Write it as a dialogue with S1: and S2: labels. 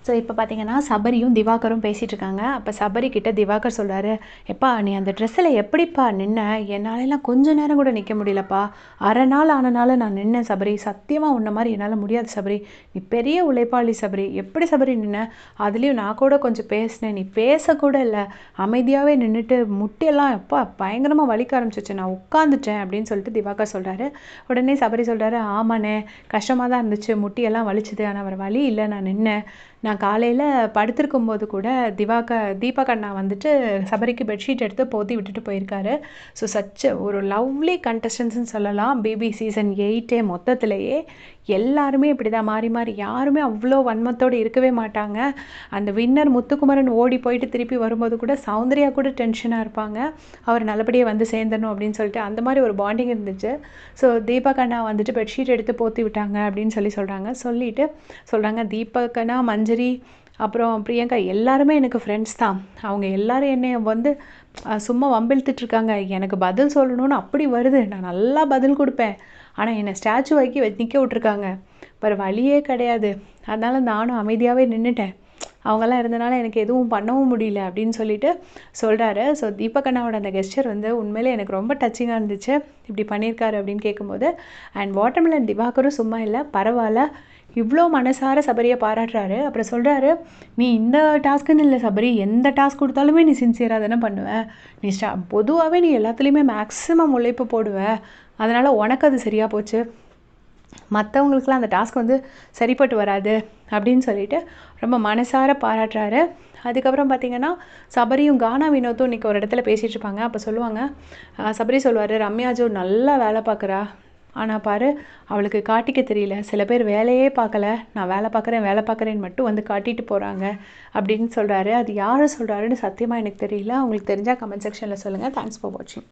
S1: So இப்போ பார்த்தீங்கன்னா சபரியும் திவாகரும் பேசிகிட்டு இருக்காங்க. அப்போ சபரி கிட்ட திவாகர் சொல்கிறாரு, எப்பா நீ அந்த ட்ரெஸ்ஸில் எப்படிப்பா நின்ன? என்னாலலாம் கொஞ்ச நேரம் கூட நிற்க முடியலப்பா. அரை நாள் ஆனனால நான் நின்னேன் சபரி. சத்தியமாக உன்ன மாதிரி என்னால் முடியாது சபரி. நீ பெரிய உழைப்பாளி சபரி. எப்படி சபரி நின்ன? அதுலேயும் நான் கூட கொஞ்சம் பேசினேன். நீ பேசக்கூட இல்லை, அமைதியாகவே நின்றுட்டு முட்டியெல்லாம் எப்பா பயங்கரமாக வலிக்க ஆரம்பிச்சிச்சு. நான் உட்காந்துட்டேன் அப்படின்னு சொல்லிட்டு திவாகர் சொல்கிறாரு. உடனே சபரி சொல்கிறாரு, ஆமாண்ணே கஷ்டமாக தான் இருந்துச்சு, முட்டியெல்லாம் வலிச்சுது. ஆனால் வேறு வழி இல்லை, நான் நின்னேன். நான் காலையில் படுத்திருக்கும் போது கூட தீபக் அண்ணா வந்துட்டு சபரிக்கு பெட்ஷீட் எடுத்து போத்தி விட்டுட்டு போயிருக்காரு. ஸோ ஒரு லவ்லி கண்டஸ்டன்ஸ்னு சொல்லலாம். பிபி சீசன் 8 மொத்தத்திலேயே எல்லாருமே இப்படி தான் மாறி மாறி, யாருமே அவ்வளோ வன்மத்தோடு இருக்கவே மாட்டாங்க. அந்த வின்னர் முத்துக்குமரன் ஓடி போயிட்டு திருப்பி வரும்போது கூட சௌந்தர்யா கூட டென்ஷனாக இருப்பாங்க, அவர் நல்லபடியாக வந்து சேர்ந்தணும் அப்படின்னு சொல்லிட்டு. அந்த மாதிரி ஒரு பாண்டிங் இருந்துச்சு. ஸோ தீபக் அண்ணா வந்துட்டு பெட்ஷீட் எடுத்து போத்தி விட்டாங்க அப்படின்னு சொல்லிட்டு சொல்கிறாங்க, தீபக் அண்ணா, மஞ்சரி, அப்புறம் பிரியங்கா எல்லாருமே எனக்கு ஃப்ரெண்ட்ஸ் தான். அவங்க எல்லோரும் என்னை வந்து சும்மா வம்பிழுத்துட்ருக்காங்க. எனக்கு பதில் சொல்லணும்னு அப்படி வருது, நான் நல்லா பதில் கொடுப்பேன். ஆனால் என்னை ஸ்டாச்சு வைக்கி நிற்க விட்ருக்காங்க. வேறு வழியே கிடையாது. அதனால் நானும் அமைதியாகவே நின்றுட்டேன். அவங்கெல்லாம் இருந்தனால எனக்கு எதுவும் பண்ணவும் முடியல அப்படின்னு சொல்லிட்டு சொல்கிறாரு. ஸோ தீபக் அண்ணாவோட அந்த கெஸ்டர் வந்து உண்மையிலே எனக்கு ரொம்ப டச்சிங்காக இருந்துச்சு. இப்படி பண்ணியிருக்காரு அப்படின்னு கேட்கும்போது. அண்ட் வாட்டர்மெலன் திவாகரும் சும்மா இல்லை, பரவாயில்ல, இவ்வளோ மனசார சபரியை பாராட்டுறாரு. அப்புறம் சொல்கிறாரு, நீ இந்த டாஸ்க்குன்னு இல்லை சபரி, எந்த டாஸ்க் கொடுத்தாலுமே நீ சின்சியராக தானே பண்ணுவேன். நீ பொதுவாகவே நீ எல்லாத்துலேயுமே மேக்ஸிமம் உழைப்பு போடுவ, அதனால் உனக்கு அது சரியாக போச்சு. மற்றவங்களுக்குலாம் அந்த டாஸ்க் வந்து சரிப்பட்டு வராது அப்படின்னு சொல்லிட்டு ரொம்ப மனசார பாராட்டுறாரு. அதுக்கப்புறம் பார்த்திங்கன்னா சபரியும் கானா வினோத்தும் இன்றைக்கி ஒரு இடத்துல பேசிகிட்டு இருப்பாங்க. அப்போ சொல்லுவாங்க, சபரி சொல்லுவார், ரம்யாஜோ நல்லா வேலை பார்க்குறா, ஆனால் பாரு அவளுக்கு காட்டிக்க தெரியல. சில பேர் வேலையே பார்க்கல, நான் வேலை பார்க்குறேன்னு மட்டும் வந்து காட்டிட்டு போகிறாங்க அப்படின்னு சொல்கிறாரு. அது யார் சொல்கிறாருன்னு சத்தியமாக எனக்கு தெரியல. உங்களுக்கு தெரிஞ்சால் கமெண்ட் செக்ஷனில் சொல்லுங்கள். தேங்க்ஸ் ஃபார் வாட்சிங்.